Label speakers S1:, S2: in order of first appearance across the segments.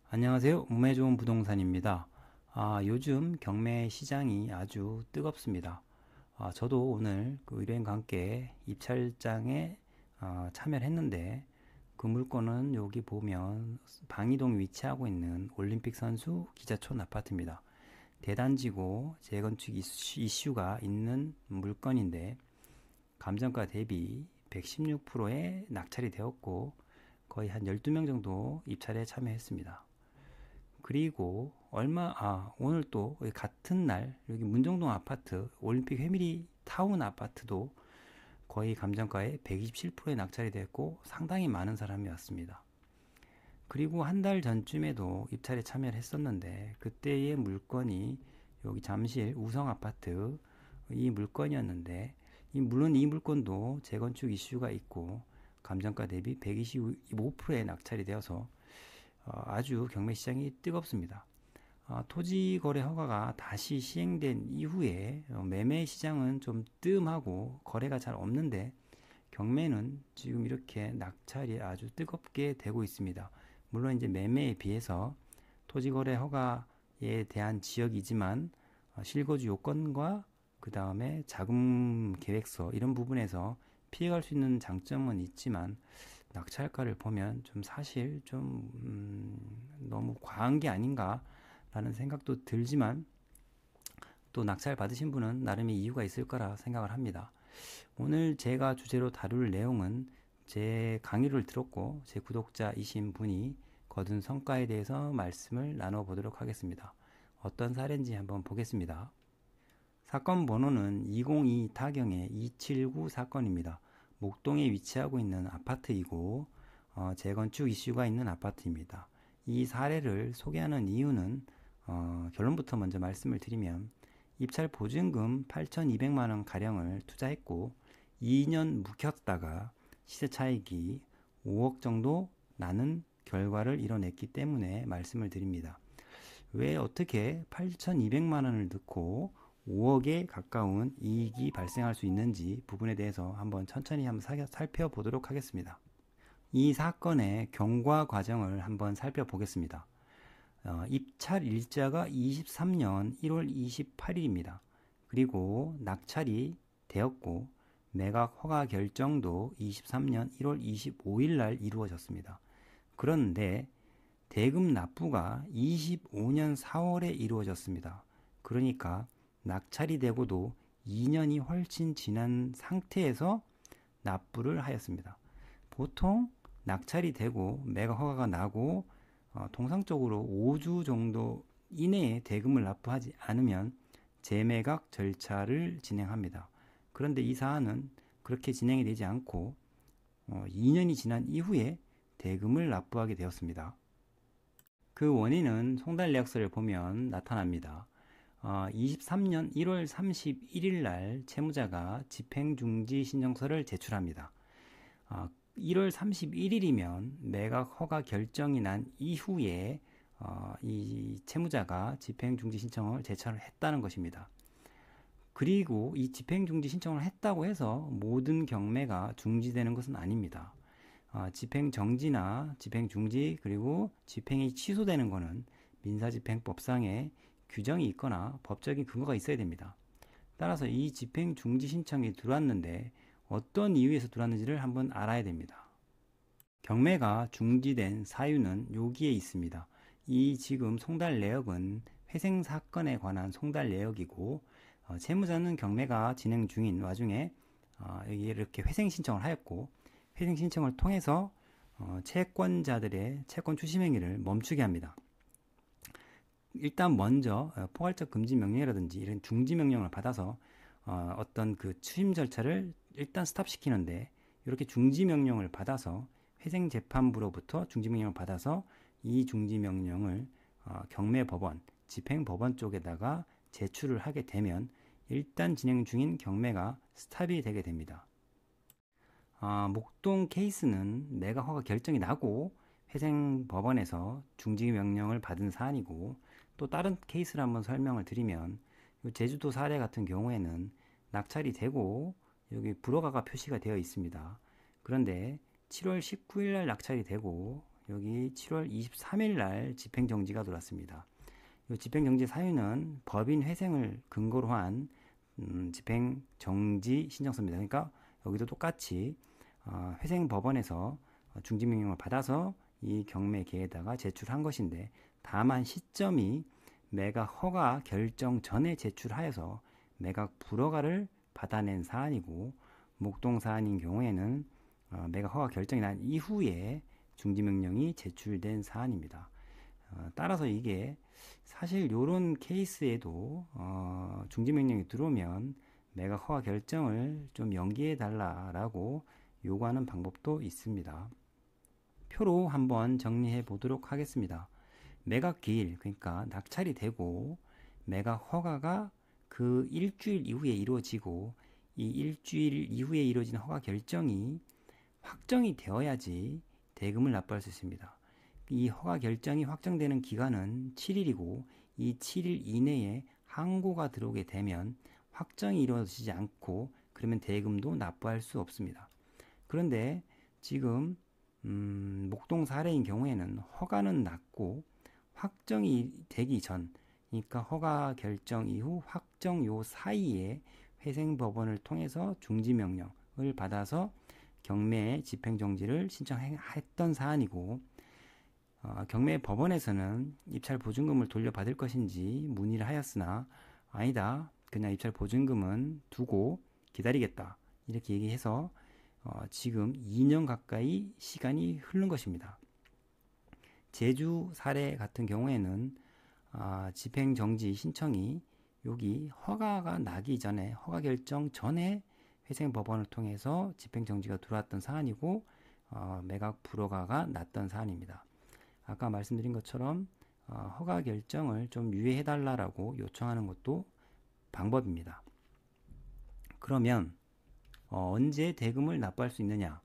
S1: 안녕하세요. 몸에 좋은 부동산입니다. 요즘 경매 시장이 아주 뜨겁습니다. 저도 오늘 그 의뢰인과 함께 입찰장에 참여를 했는데 그 물건은 여기 보면 방이동 위치하고 있는 올림픽 선수 기자촌 아파트입니다. 대단지고 재건축 이슈가 있는 물건인데 감정가 대비 116%에 낙찰이 되었고 거의 한 12명 정도 입찰에 참여했습니다. 그리고 오늘 또 같은 날 여기 문정동 아파트 올림픽 회밀리 타운 아파트도 거의 감정가의 127%에 낙찰이 됐고 상당히 많은 사람이 왔습니다. 그리고 한 달 전쯤에도 입찰에 참여를 했었는데 그때의 물건이 여기 잠실 우성 아파트 이 물건이었는데 물론 이 물건도 재건축 이슈가 있고 감정가 대비 125%에 낙찰이 되어서 아주 경매 시장이 뜨겁습니다. 토지 거래 허가가 다시 시행된 이후에 매매 시장은 좀 뜸하고 거래가 잘 없는데 경매는 지금 이렇게 낙찰이 아주 뜨겁게 되고 있습니다. 물론 이제 매매에 비해서 토지 거래 허가에 대한 지역이지만 실거주 요건과 그 다음에 자금 계획서 이런 부분에서 피해갈 수 있는 장점은 있지만 낙찰가를 보면 좀 사실 좀 너무 과한 게 아닌가라는 생각도 들지만 또 낙찰 받으신 분은 나름의 이유가 있을 거라 생각을 합니다. 오늘 제가 주제로 다룰 내용은 제 강의를 들었고 제 구독자이신 분이 거둔 성과에 대해서 말씀을 나눠보도록 하겠습니다. 어떤 사례인지 한번 보겠습니다. 사건 번호는 2022 타경의 279 사건입니다. 목동에 위치하고 있는 아파트이고 재건축 이슈가 있는 아파트입니다. 이 사례를 소개하는 이유는 결론부터 먼저 말씀을 드리면 입찰 보증금 8,200만 원 가량을 투자했고 2년 묵혔다가 시세 차익이 5억 정도 나는 결과를 이뤄냈기 때문에 말씀을 드립니다. 왜 어떻게 8,200만 원을 넣고 5억에 가까운 이익이 발생할 수 있는지 부분에 대해서 한번 천천히 살펴보도록 하겠습니다. 이 사건의 경과 과정을 한번 살펴보겠습니다. 입찰 일자가 23년 1월 28일입니다. 그리고 낙찰이 되었고 매각 허가 결정도 23년 1월 25일 날 이루어졌습니다. 그런데 대금 납부가 25년 4월에 이루어졌습니다. 그러니까 낙찰이 되고도 2년이 훨씬 지난 상태에서 납부를 하였습니다. 보통 낙찰이 되고 매각 허가가 나고 통상적으로 5주 정도 이내에 대금을 납부하지 않으면 재매각 절차를 진행합니다. 그런데 이 사안은 그렇게 진행이 되지 않고 2년이 지난 이후에 대금을 납부하게 되었습니다. 그 원인은 송달내역서를 보면 나타납니다. 23년 1월 31일 날 채무자가 집행중지 신청서를 제출합니다. 1월 31일이면 매각 허가 결정이 난 이후에 이 채무자가 집행중지 신청을 제출을 했다는 것입니다. 그리고 이 집행중지 신청을 했다고 해서 모든 경매가 중지되는 것은 아닙니다. 집행정지나 집행중지 그리고 집행이 취소되는 것은 민사집행법상의 규정이 있거나 법적인 근거가 있어야 됩니다. 따라서 이 집행중지 신청이 들어왔는데 어떤 이유에서 들어왔는지를 한번 알아야 됩니다. 경매가 중지된 사유는 여기에 있습니다. 이 지금 송달 내역은 회생 사건에 관한 송달 내역이고 채무자는 경매가 진행 중인 와중에 이렇게 회생 신청을 하였고 회생 신청을 통해서 채권자들의 채권 추심 행위를 멈추게 합니다. 일단 먼저 포괄적 금지 명령이라든지 이런 중지 명령을 받아서 어떤 그 추심 절차를 일단 스탑시키는데 이렇게 중지 명령을 받아서 회생 재판부로부터 중지 명령을 받아서 이 중지 명령을 경매법원, 집행법원 쪽에다가 제출을 하게 되면 일단 진행 중인 경매가 스탑이 되게 됩니다. 목동 케이스는 매각 허가 결정이 나고 회생법원에서 중지 명령을 받은 사안이고 또 다른 케이스를 한번 설명을 드리면 제주도 사례 같은 경우에는 낙찰이 되고 여기 불허가가 표시가 되어 있습니다. 그런데 7월 19일 날 낙찰이 되고 여기 7월 23일 날 집행정지가 들어왔습니다. 이 집행정지 사유는 법인 회생을 근거로 한 집행정지 신청서입니다. 그러니까 여기도 똑같이 회생법원에서 중지명령을 받아서 이 경매계에다가 제출한 것인데, 다만 시점이 매각 허가 결정 전에 제출하여서 매각 불허가를 받아낸 사안이고, 목동 사안인 경우에는 매각 허가 결정이 난 이후에 중지명령이 제출된 사안입니다. 따라서 이게 사실 이런 케이스에도 중지명령이 들어오면 매각 허가 결정을 좀 연기해 달라라고 요구하는 방법도 있습니다. 표로 한번 정리해 보도록 하겠습니다. 매각 기일, 그러니까 낙찰이 되고 매각 허가가 그 일주일 이후에 이루어지고, 이 일주일 이후에 이루어진 허가 결정이 확정이 되어야지 대금을 납부할 수 있습니다. 이 허가 결정이 확정되는 기간은 7일이고, 이 7일 이내에 항고가 들어오게 되면 확정이 이루어지지 않고, 그러면 대금도 납부할 수 없습니다. 그런데 지금 목동 사례인 경우에는 허가는 났고 확정이 되기 전, 그러니까 허가 결정 이후 확정 요 사이에 회생법원을 통해서 중지명령을 받아서 경매 집행정지를 신청했던 사안이고, 경매법원에서는 입찰 보증금을 돌려받을 것인지 문의를 하였으나 아니다, 그냥 입찰 보증금은 두고 기다리겠다, 이렇게 얘기해서 지금 2년 가까이 시간이 흐른 것입니다. 제주 사례 같은 경우에는 집행정지 신청이 여기 허가가 나기 전에, 허가 결정 전에 회생법원을 통해서 집행정지가 들어왔던 사안이고, 매각 불허가가 났던 사안입니다. 아까 말씀드린 것처럼 허가 결정을 좀 유예해달라고 요청하는 것도 방법입니다. 그러면 언제 대금을 납부할 수 있느냐?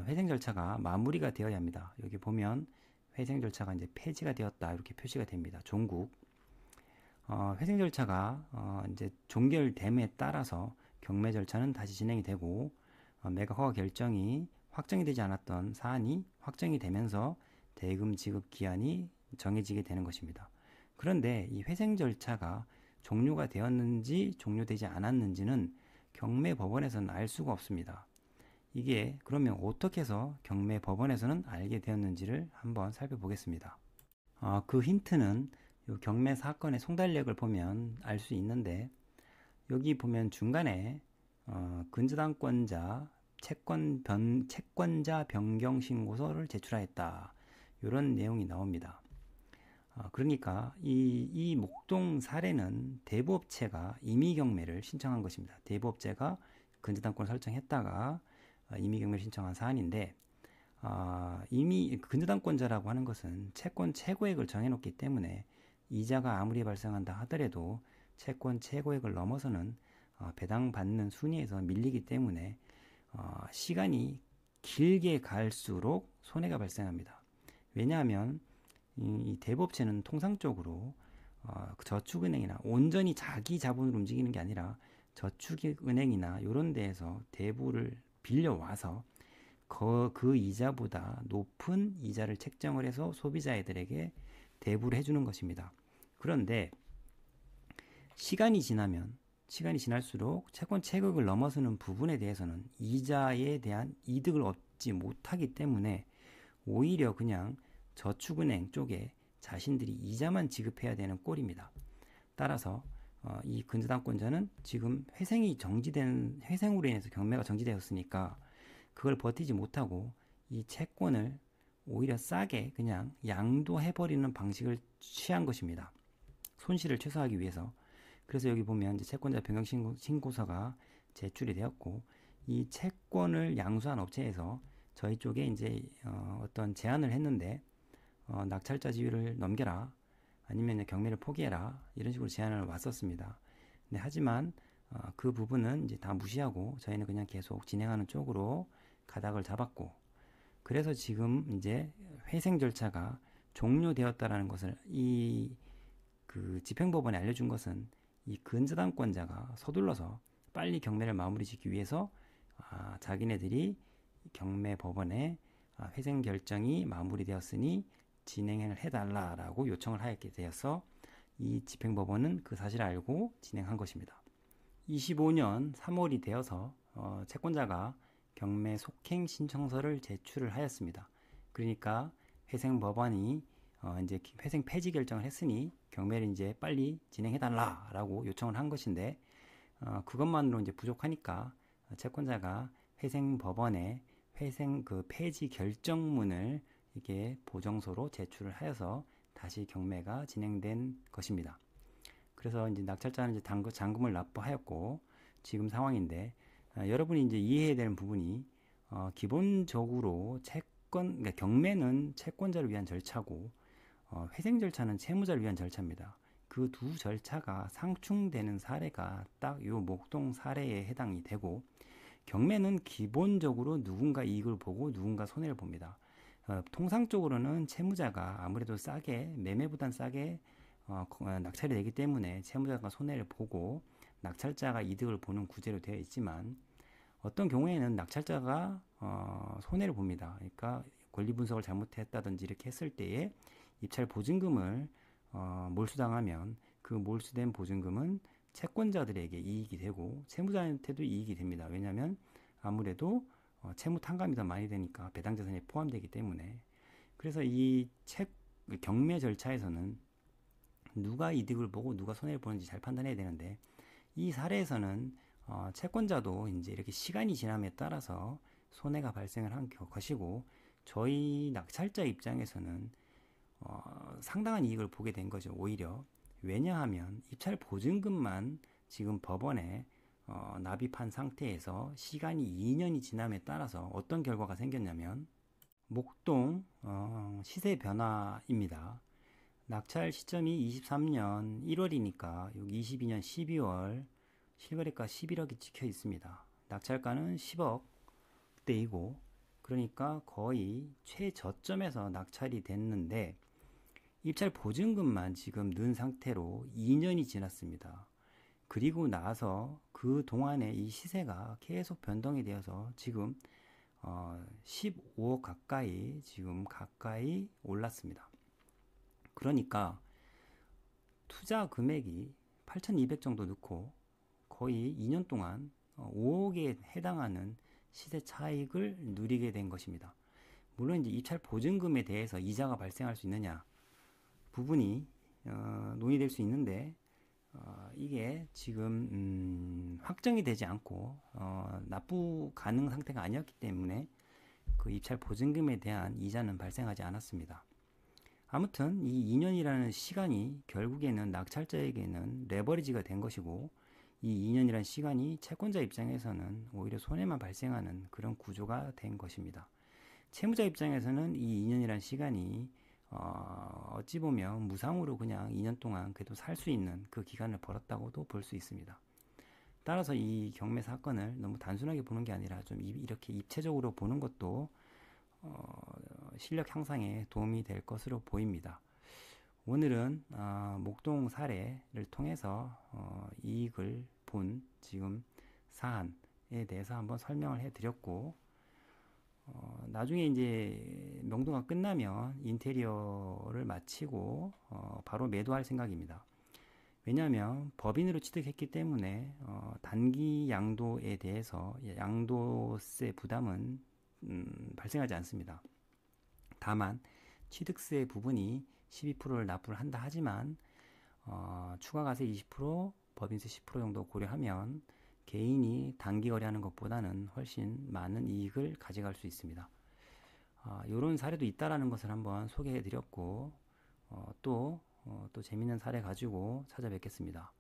S1: 회생 절차가 마무리가 되어야 합니다. 여기 보면 회생 절차가 이제 폐지가 되었다, 이렇게 표시가 됩니다. 종국. 회생 절차가 이제 종결됨에 따라서 경매 절차는 다시 진행이 되고, 매각 허가 결정이 확정이 되지 않았던 사안이 확정이 되면서 대금 지급 기한이 정해지게 되는 것입니다. 그런데 이 회생 절차가 종료가 되었는지 종료되지 않았는지는 경매법원에서는 알 수가 없습니다. 이게 그러면 어떻게 해서 경매법원에서는 알게 되었는지를 한번 살펴보겠습니다. 그 힌트는 이 경매 사건의 송달력을 보면 알 수 있는데, 여기 보면 중간에 근저당권자 채권자 변경 신고서를 제출하였다, 이런 내용이 나옵니다. 그러니까 이 목동 사례는 대부업체가 임의경매를 신청한 것입니다. 대부업체가 근저당권을 설정했다가 임의경매를 신청한 사안인데, 근저당권자라고 하는 것은 채권 최고액을 정해놓기 때문에 이자가 아무리 발생한다 하더라도 채권 최고액을 넘어서는 배당받는 순위에서 밀리기 때문에 시간이 길게 갈수록 손해가 발생합니다. 왜냐하면 이 대부업체는 통상적으로 저축은행이나 온전히 자기 자본으로 움직이는 게 아니라 저축은행이나 이런 데에서 대부를 빌려와서 그 이자보다 높은 이자를 책정을 해서 소비자들에게 대부를 해주는 것입니다. 그런데 시간이 지날수록 채권 체격을 넘어서는 부분에 대해서는 이자에 대한 이득을 얻지 못하기 때문에 오히려 그냥 저축은행 쪽에 자신들이 이자만 지급해야 되는 꼴입니다. 따라서 이 근저당권자는 지금 회생으로 인해서 경매가 정지되었으니까 그걸 버티지 못하고 이 채권을 오히려 싸게 그냥 양도해버리는 방식을 취한 것입니다. 손실을 최소화하기 위해서. 그래서 여기 보면 이제 채권자 변경 신고서가 제출이 되었고, 이 채권을 양수한 업체에서 저희 쪽에 이제 어떤 제안을 했는데, 낙찰자 지위를 넘겨라, 아니면 경매를 포기해라, 이런 식으로 제안을 왔었습니다. 네, 하지만 그 부분은 이제 다 무시하고 저희는 그냥 계속 진행하는 쪽으로 가닥을 잡았고, 그래서 지금 이제 회생 절차가 종료되었다라는 것을 그 집행법원에 알려준 것은 이 근저당권자가 서둘러서 빨리 경매를 마무리 짓기 위해서 자기네들이 경매법원에 회생 결정이 마무리되었으니 진행을 해달라라고 요청을 하였게 되어서 이 집행법원은 그 사실을 알고 진행한 것입니다. 25년 3월이 되어서 채권자가 경매 속행 신청서를 제출을 하였습니다. 그러니까 회생법원이 이제 회생 폐지 결정을 했으니 경매를 이제 빨리 진행해달라라고 요청을 한 것인데 그것만으로 이제 부족하니까 채권자가 회생법원에 회생 그 폐지 결정문을 이게 보정서로 제출을 하여서 다시 경매가 진행된 것입니다. 그래서 이제 낙찰자는 이제 잔금을 납부하였고 지금 상황인데 여러분이 이제 이해해야 되는 부분이 기본적으로 그러니까 경매는 채권자를 위한 절차고 회생 절차는 채무자를 위한 절차입니다. 그 두 절차가 상충되는 사례가 딱 요 목동 사례에 해당이 되고 경매는 기본적으로 누군가 이익을 보고 누군가 손해를 봅니다. 통상적으로는 채무자가 아무래도 싸게 매매보단 싸게 낙찰이 되기 때문에 채무자가 손해를 보고 낙찰자가 이득을 보는 구제로 되어 있지만 어떤 경우에는 낙찰자가 손해를 봅니다. 그러니까 권리 분석을 잘못했다든지 이렇게 했을 때에 입찰 보증금을 몰수당하면 그 몰수된 보증금은 채권자들에게 이익이 되고 채무자한테도 이익이 됩니다. 왜냐하면 아무래도 채무 탕감이 더 많이 되니까 배당자산에 포함되기 때문에 그래서 이 경매 절차에서는 누가 이득을 보고 누가 손해를 보는지 잘 판단해야 되는데 이 사례에서는 채권자도 이제 이렇게 시간이 지남에 따라서 손해가 발생을 한 것이고 저희 낙찰자 입장에서는 상당한 이익을 보게 된 거죠. 오히려 왜냐하면 입찰 보증금만 지금 법원에 납입한 상태에서 시간이 2년이 지남에 따라서 어떤 결과가 생겼냐면 목동 시세 변화입니다. 낙찰 시점이 23년 1월이니까 여기 22년 12월 실거래가 11억이 찍혀 있습니다. 낙찰가는 10억대이고 그러니까 거의 최저점에서 낙찰이 됐는데 입찰 보증금만 지금 넣은 상태로 2년이 지났습니다. 그리고 나서 그 동안에 이 시세가 계속 변동이 되어서 지금 15억 가까이 지금 가까이 올랐습니다. 그러니까 투자 금액이 8,200 정도 넣고 거의 2년 동안 5억에 해당하는 시세 차익을 누리게 된 것입니다. 물론 이제 입찰 보증금에 대해서 이자가 발생할 수 있느냐 부분이 논의될 수 있는데 이게 지금 확정이 되지 않고 납부 가능 상태가 아니었기 때문에 그 입찰 보증금에 대한 이자는 발생하지 않았습니다. 아무튼 이 2년이라는 시간이 결국에는 낙찰자에게는 레버리지가 된 것이고 이 2년이라는 시간이 채권자 입장에서는 오히려 손해만 발생하는 그런 구조가 된 것입니다. 채무자 입장에서는 이 2년이라는 시간이 어찌 보면 무상으로 그냥 2년 동안 그래도 살 수 있는 그 기간을 벌었다고도 볼 수 있습니다. 따라서 이 경매 사건을 너무 단순하게 보는 게 아니라 좀 이렇게 입체적으로 보는 것도 실력 향상에 도움이 될 것으로 보입니다. 오늘은 목동 사례를 통해서 이익을 본 지금 사안에 대해서 한번 설명을 해드렸고 나중에 이제 명도가 끝나면 인테리어를 마치고 바로 매도할 생각입니다. 왜냐하면 법인으로 취득했기 때문에 단기 양도에 대해서 양도세 부담은 발생하지 않습니다. 다만 취득세 부분이 12%를 납부를 한다 하지만 추가과세 20%, 법인세 10% 정도 고려하면 개인이 단기 거래하는 것보다는 훨씬 많은 이익을 가져갈 수 있습니다. 이런 사례도 있다라는 것을 한번 소개해 드렸고 또 재밌는 사례 가지고 찾아뵙겠습니다.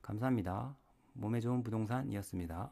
S1: 감사합니다. 몸에 좋은 부동산이었습니다.